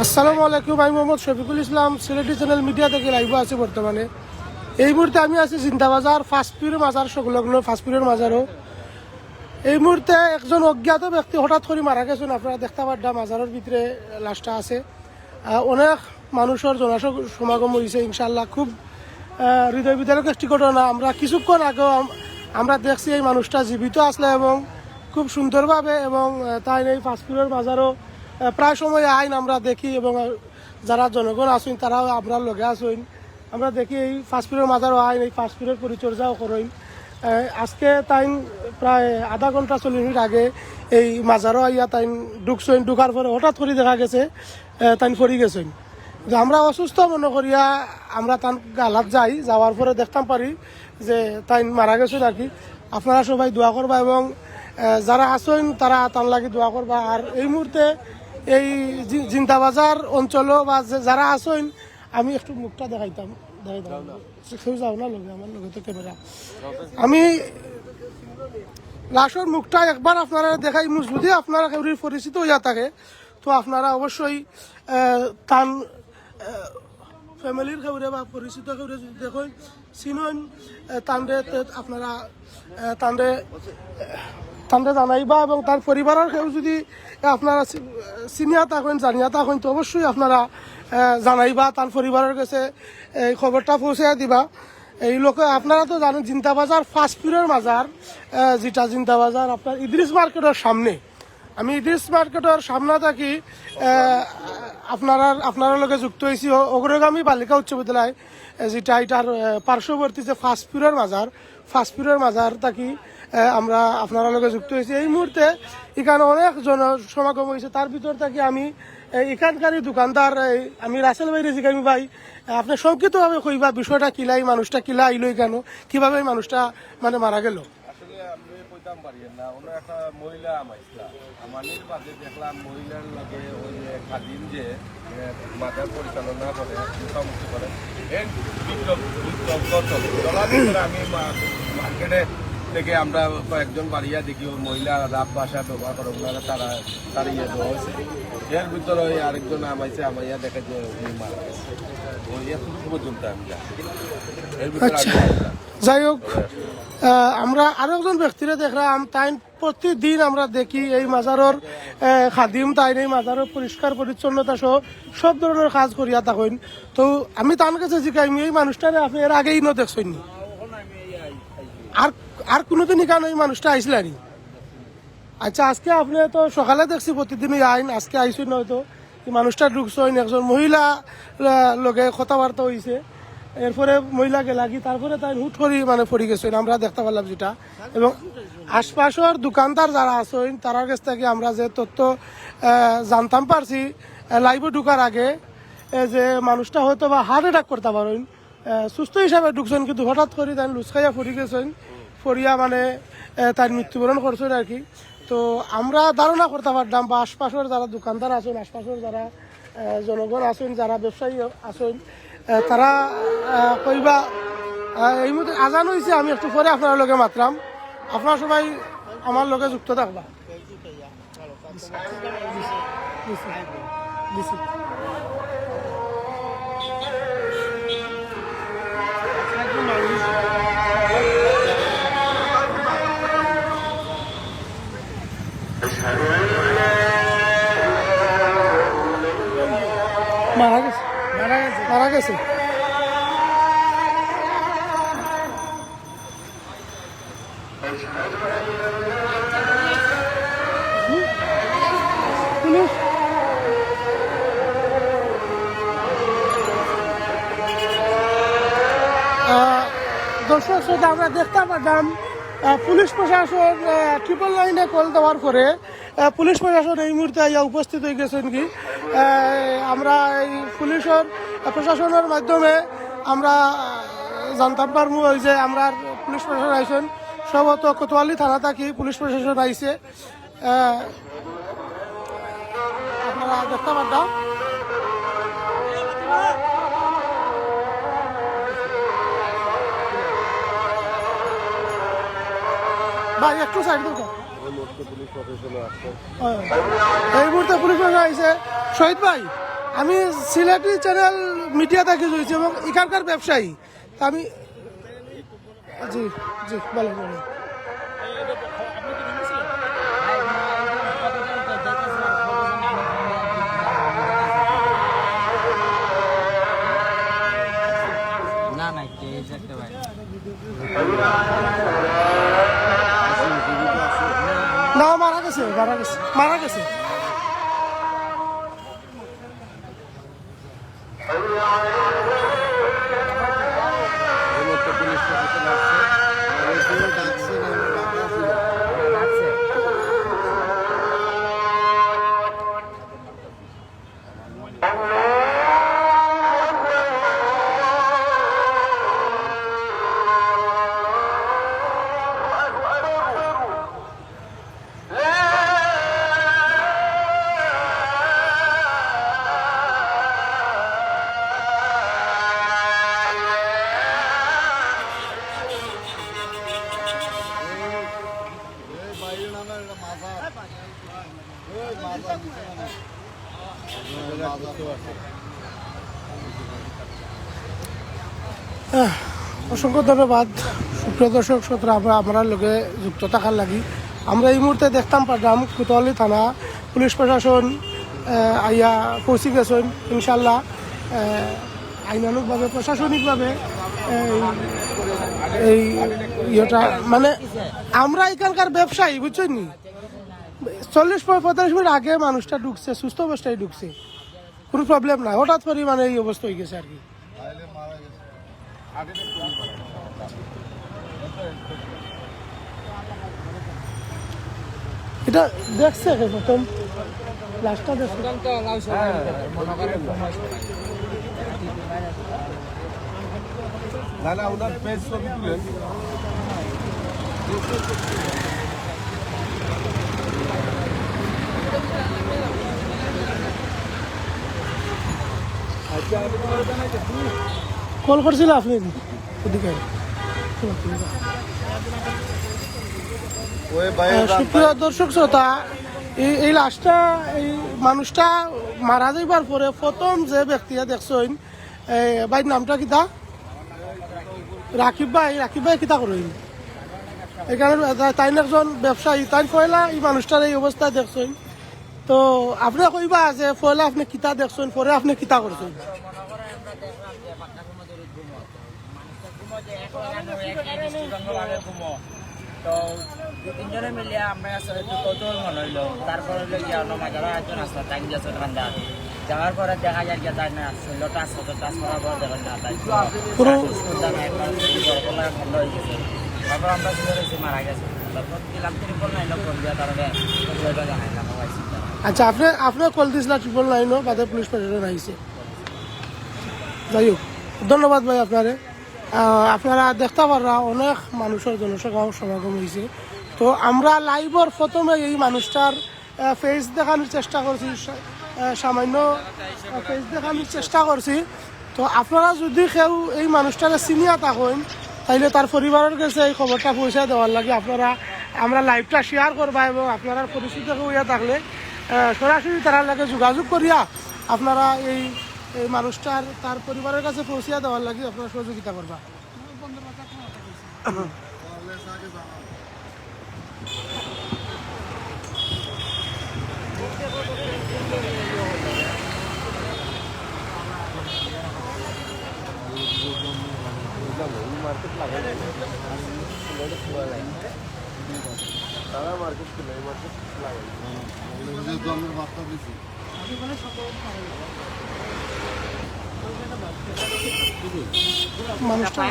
আসসালামু আলাইকুম। আমি মোহাম্মদ শফিকুল ইসলাম, সিলেটি চ্যানেল মিডিয়া থেকে লাইভ আছি বর্তমানে। এই মুহূর্তে আমি আছি জিন্দাবাজার ফাস্টফুডের মাজার সংলগ্ন ফাস্টফুডের মাজারও। এই মুহূর্তে একজন অজ্ঞাত ব্যক্তি হঠাৎ করে মারা গেছেন। আপনারা দেখতে পাড্ডা মাজারের ভিতরে লাশটা আছে। অনেক মানুষের জনসমাগম হয়েছে। ইনশাল্লাহ খুব হৃদয় বিদারক একটি ঘটনা। আমরা কিছুক্ষণ আগেও আমরা দেখছি এই মানুষটা জীবিত আসলে এবং খুব সুন্দরভাবে এবং তাই এই ফাস্টফুডের মাজারও প্রায় সময় আইন আমরা দেখি এবং যারা জনগণ আসেন তারাও আমরা লগে আসেন। আমরা দেখি এই ফাস্টফুডের মাজারও আইন, এই ফাস্টফুডের পরিচর্যাও করেন। আজকে তাই প্রায় আধা ঘন্টা 40 মিনিট আগে এই মাজারও আইয়া তাই ঢুকছেন। ঢুকার পরে হঠাৎ করে দেখা গেছে তাই ফরি গেছেন। আমরা অসুস্থ মনে করিয়া আমরা তার গালাত যাওয়ার পরে দেখতাম পারি যে তাই মারা গেছেন আর কি। আপনারা সবাই দোয়া করবা এবং যারা আসেন তারা তার লাগি দোয়া করবা। আর এই মুহূর্তে এই জিন্দাবাজার অঞ্চল বা যারা আসেন, আমি একটু মুখটা দেখাইতাম যাও না লগে আমার লগে তো ক্যামেরা। আমি লাশের মুখটা একবার আপনারা দেখাই, যদি আপনারা কেউ পরিচিত হইয়া থাকে তো আপনারা অবশ্যই তান ফ্যামিলির খেউরে বা পরিচিত খেউরে যদি দেখেন চিনন তান্ডে আপনারা তান্ডে জানাইবা এবং তার পরিবারের কেউ যদি আপনারা চিনিয়া থাকেন জানিয়া থাকেন তো অবশ্যই আপনারা জানাইবা, তার পরিবারের কাছে এই খবরটা পৌঁছে দিবা। এই লোকে আপনারা তো জানেন জিন্দাবাজার ফাস্টফুডের মাজার, যেটা জিন্দাবাজার আপনার ইদ্রিস মার্কেটের সামনে। আমি ইদ্রিস মার্কেটের সামনে থাকি আপনারা লোকে যুক্ত হয়েছি অগ্রগামী বালিকা উচ্চ বিদ্যালয়, যেটা এটার পার্শ্ববর্তী যে ফাস্টফুডের মাজার থাকি আমরা আপনারা লোকে যুক্ত হয়েছি। এই মুহূর্তে এখানে অনেক সমাগম হয়েছে। তার ভিতর থাকি আমি এখানকারই দোকানদার আমি রাসেল ভাই রেজিকামি ভাই, আপনি সংক্ষিপ্তভাবে কইবা বিষয়টা কিলাই, মানুষটা কিলা আইলো কেন, কিভাবে মানুষটা মানে মারা গেল। একটা মহিলা আমাদের পাশে দেখলাম মহিলার লগে ওই খাদিম যে মাথার পরিচালনা করে মুখামুখি করে আমি মার্কেটে থেকে আমরা কয়েকজন বাড়িয়া দেখি ওই মহিলা রাত বাসা ব্যবহার করে ওনারা তার ইয়ে দেওয়া হয়েছে। এর ভিতরে ওই আরেকজন আমাইয়া দেখে যে উনি মারা গেছে। ওই এতটুকু পর্যন্ত আমি এর ভিতরে যাই হোক, আমরা আরো একজন ব্যক্তিরে দেখলাম তাই প্রতিদিন আমরা দেখি এই মাজারের খাদিম তাই এই মাজারের পরিষ্কার পরিচ্ছন্নতা সহ সব ধরনের কাজ করিয়া থাকেন। তো আমি তার কাছে জিজ্ঞাসা এই মানুষটারে আপনি এর আগেই ন দেখছেন নি? আর কোনোদিন কেন এই মানুষটা আইসলানি? আচ্ছা, আজকে আপনি তো সকালে দেখছি প্রতিদিনই আইন, আজকে আইসেন হয়তো মানুষটা ঢুকছেন, একজন মহিলা লগে কথাবার্তা হয়েছে, এরপরে মহিলাকে লাগি তারপরে তাই হুট করি মানে পড়ে গেছেন আমরা দেখতে পারলাম যেটা। এবং আশপাশের দোকানদার যারা আছেন তার কাছ থেকে আমরা যে তথ্য জানতাম পারছি লাইভে ঢুকার আগে যে মানুষটা হয়তো বা হার্ট অ্যাটাক করতে পারেন, সুস্থ হিসাবে ঢুকছেন কিন্তু হঠাৎ করে তাই লুচকাইয়া পড়ে গেছেন, পড়িয়া মানে তার মৃত্যুবরণ করছেন আর কি। তো আমরা ধারণা করতে পারলাম বা আশপাশের যারা দোকানদার আছেন, আশপাশের যারা জনগণ আছেন, যারা ব্যবসায়ী আছেন তারা কইবা এই মুহূর্তে আজান হয়েছে, আমি একটু পরে আপনার লগে মাত্রাম, আপনারা সবাই আমার লগে যুক্ত থাকবা। মারা গেছে পুলিশ। দর্শক শ্রোতা, আমরা দেখতে পারলাম পুলিশ প্রশাসন 999-এ কল দেওয়ার পরে পুলিশ প্রশাসন এই মুহূর্তে উপস্থিত হয়ে গেছেন কি। আমরা এই পুলিশের প্রশাসনের মাধ্যমে আমরা জানতাম পারবো যে আমরা পুলিশ প্রশাসন আইসেন, সম্ভবত কোতোয়ালি থানা থাকি পুলিশ প্রশাসন আইসে। আপনারা দেখতে পারতাম ভাই একটু সাইড দিন। এই মুহূর্তে পুলিশ প্রশাসন আসছে। শহীদ ভাই আমি সিলেটি চ্যানেল মিডিয়া থেকে রয়েছি এবং এখানকার ব্যবসায়ী তা আমি জি জি বলেন বলেন। না না কে দেখতে পাই না মারা গেছে মারা গেছে মারা গেছে। এই মুহূর্তে পুলিশ প্রশাসন আসছে, এসেও ডাকছে না, আমরা ডাকা ছিল। আছে অসংখ্য ধন্যবাদ সুপ্রিয় দর্শক শ্রোতা আমরা লোকে যুক্ত থাকার লাগি। আমরা এই মুহূর্তে দেখতাম পারলাম কোতোয়ালি থানা পুলিশ প্রশাসন আইয়া পৌঁছে গেছেন ইনশাল্লাহ আইনানুগভাবে প্রশাসনিকভাবে এই ইয়েটা মানে আমরা এখানকার ব্যবসায়ী বুঝছেন নি 40-45 মিনিট আগে মানুষটা ঢুকছে সুস্থ অবস্থায় ঢুকছে কোনো প্রবলেম নাই হঠাৎ করে মানে এই অবস্থা হয়ে গেছে আর কি। এটা দেখছে কে প্রথম লাস্টটা দেখছে না না ওনার পেজ ছবি তুলেন। কল করছিল আপনি ওদিকে ওই ভাইয়ের সুপ্রিয় দর্শক শ্রোতা এই লাশটা এই মানুষটা মারা যাইবার পরে প্রথম যে ব্যক্তিরা দেখছেন ভাই নামটা কিতা রাকিব ভাই কিতা করেন এখানে তাই একজন ব্যবসায়ী তাই পয়লা এই মানুষটার এই অবস্থায় দেখছেন তো আপনি কইবা যে পয়লা আপনি কিতা দেখছেন পরে আপনি কিতা করছেন। তো তিনজনে মিলিয়ে আমরা একটু কৌতূহল মনে হইলো তারপর হইলো গিয়ে অন্য মাঝারও একজন আসলো টাইম যাচ্ছে কান্দা যাওয়ার পরে দেখা যায় যে তাই না শরীরটা টাচ করার পর দেখেন না তাই বন্ধ হয়ে গেছে তারপর আমরা শুনে রয়েছি মারা গেছে তারপর দিলাম ত্রিপল নাইলো ফোন দিয়ে তারপরে জানাইলাম আচ্ছা আপনি কল দিয়েছিলেন 999 বাদে পুলিশ প্রশাসন আইছে যাই হোক ধন্যবাদ ভাই আপনারে। আপনারা দেখতে পারা অনেক মানুষের সমাগম হয়েছে তো আমরা লাইভর প্রথমে এই মানুষটার ফেস দেখানোর চেষ্টা করছি সামান্য ফেস দেখানোর চেষ্টা করছি তো আপনারা যদি কেউ এই মানুষটাকে চিনিয়া থাকেন তাইলে তার পরিবারের কাছে এই খবরটা পৌঁছে দেওয়ার লাগে আপনারা আমরা লাইভটা শেয়ার করবা এবং আপনারা পরিচিত হইয়া থাকলে সরাসরি তার লাগে যোগাযোগ করিয়া আপনারা এই মানুষটার তার পরিবারের কাছে পৌঁছিয়া দেওয়ার লাগে আপনারা সহযোগিতা করবা। মার্কেট লাগে তারা মার্কেট ছিল এই মার্কেট লাগে বার্তা দিচ্ছি মানুষটা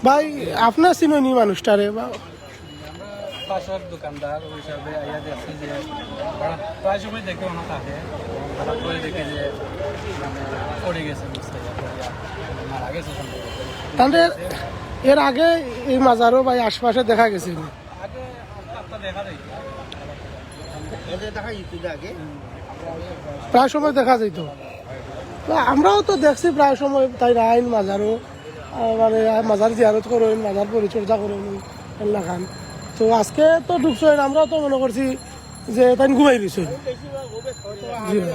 ভাই আপনার চিনি মানুষটারে বা পাশের দোকানদার ওই হিসাবে আইয়া দেখছি যে প্রায় সময় দেখে মনে থাকে হঠাৎ করে দেখে যে মানে পড়ে গেছে বুঝতে মারা গেছে তাহলে এর আগে এই মাজারও ভাই আশপাশে দেখা গেছে আগে একটা দেখা যায় দেখা যেত আগে প্রায় সময় দেখা যেত তো আমরাও তো দেখছি প্রায় সময় তাই আইন মাজারও মানে মাজার জিয়ারত করেন, মাজার পরিচর্যা করেন এলাকান। তো আজকে তো ঢুকছেন, আমরাও তো মনে করছি যে তাই ঘুমাই দিছে। জি ভাই।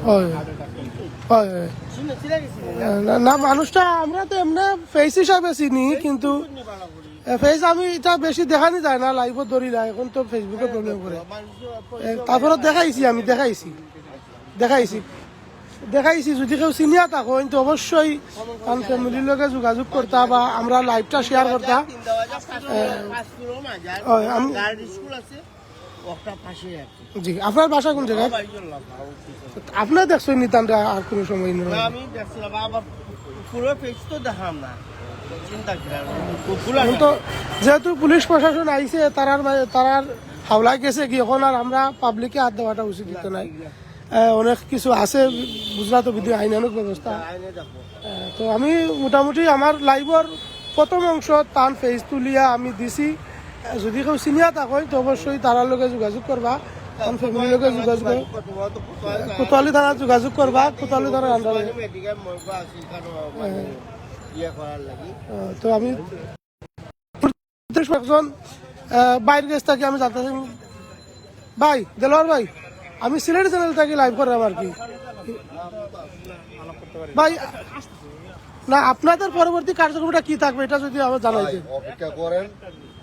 হয় হয় হয়। না মানুষটা আমরা তো এমনি ফেস হিসাবে চিনি, কিন্তু ফেস আমি এটা বেশি দেখানি যায় না, লাইভত ধরি না, এখন তো ফেসবুকে প্রবলেম করে। তারপরে আমি দেখাইছি যদি কেউ চিনিয়া থাকো তো অবশ্যই ফ্যামিলির লগে যোগাযোগ করতা বা আমরা লাইভটা শেয়ার করতা। জি, আপনার বাসা কোন জায়গায়? আপনার দেখছেন নি তান্ডা আর কোনো সময় নেই? আমি দেখছিলাম আবার পুরো পেজ তো দেখাম না, চিন্তা এখন তো যেহেতু পুলিশ প্রশাসন আইছে, তারার হাওলায় গেছে কি, এখন আর আমরা পাবলিকে হাত দেওয়াটা উচিত হতো নাই। অনেক কিছু আছে গুজরাট বিধি আইনানুক ব্যবস্থা। তো আমি মোটামুটি আমার লাইভর প্রথম অংশ তান ফেস তুলিয়া আমি দিছি। যদি কেউ চিনিয়া থাকেন তো অবশ্যই তারার লগে যোগাযোগ করবা, তার ফ্যামিলির লগে যোগাযোগ কোতোয়ালি থানা যোগাযোগ করবা, কোতোয়ালি থানার আন্ডারে। তো আমি একজন বাইরের কাছ থেকে আমি জানতে চাই, ভাই দেলোয়ার ভাই, আমি সিলেট চ্যানেল থেকে লাইভ করলাম আর কি ভাই। না আপনাদের পরবর্তী কার্যক্রমটা কি থাকবে এটা যদি আমার জানাইছেন। অপেক্ষা করেন,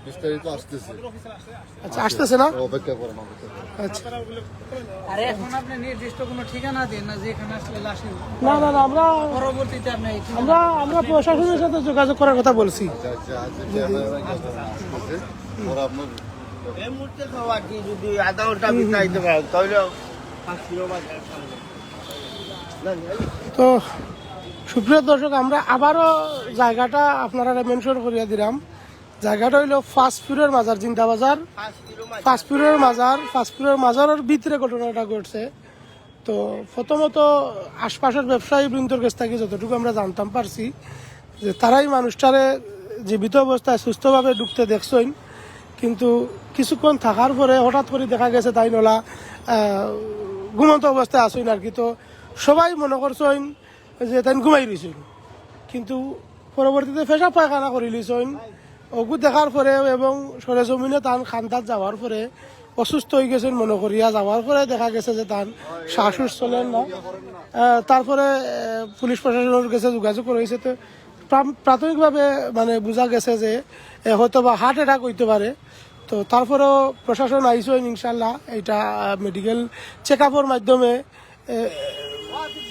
বিস্তারিত আসতেছে। আচ্ছা, আসতেছে না? অপেক্ষা করেন। আচ্ছা, আরে এখন আপনি নির্দিষ্ট কোনো ঠিকানা দেন না যেখানে আসলে লাশ না না না, আমরা পরবর্তীতে আপনি আমরা প্রশাসনের সাথে যোগাযোগ করার কথা বলছি। ওরা আপনার এই মুহূর্তে খাওয়া কি যদি আধা ঘন্টা বিতাইতে পারেন তাহলে 5 কিলো বাজার তো সুপ্রিয় দর্শক, আমরা আবারও জায়গাটা আপনারা মেনশন করিয়া দিলাম। জায়গাটা হইল ফাস্টফুডের মাজার, জিন্দা বাজার ফাস্টফুডের মাজারের ভিতরে ঘটনাটা ঘটছে। তো প্রথমত আশপাশের ব্যবসায়ী বৃন্দর কাছ থেকে যতটুকু আমরা জানতাম পারছি যে তারাই মানুষটারে জীবিত অবস্থায় সুস্থভাবে ঢুকতে দেখছেন, কিন্তু কিছুক্ষণ থাকার পরে হঠাৎ করে দেখা গেছে তাই নলা ঘুমন্ত অবস্থায় আসেন আর কি। তো সবাই মনে করছেন যে তাই ঘুমাই রয়েছেন, কিন্তু পরবর্তীতে পেশাব পায়খানা করে লিছেন। ওগু দেখার পরে এবং সরেজমিনে তান খান্দাত যাওয়ার পরে অসুস্থ হয়ে গেছেন মনে করিয়া যাওয়ার পরে দেখা গেছে যে তার শ্বাস চলেন না। তারপরে পুলিশ প্রশাসনের কাছে যোগাযোগ করেছে। তো প্রাথমিকভাবে মানে বোঝা গেছে যে হয়তো বা হার্ট অ্যাটাক হইতে পারে। তো তারপরেও প্রশাসন আইসেন, ইনশাল্লাহ এটা মেডিকেল চেক আপের মাধ্যমে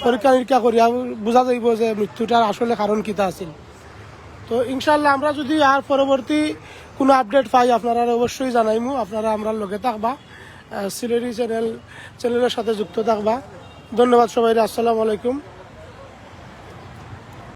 পরীক্ষা নিরীক্ষা করিয়া বোঝা যাইব যে মৃত্যুটার আসলে কারণ কিতা আছিল। তো ইনশাল্লাহ আমরা যদি আর পরবর্তী কোনো আপডেট পাই আপনারা অবশ্যই জানাইমু। আপনারা আমরা লগে থাকবা, সিলেটি চ্যানেলের সাথে যুক্ত থাকবা। ধন্যবাদ সবাই, আসসালামু আলাইকুম।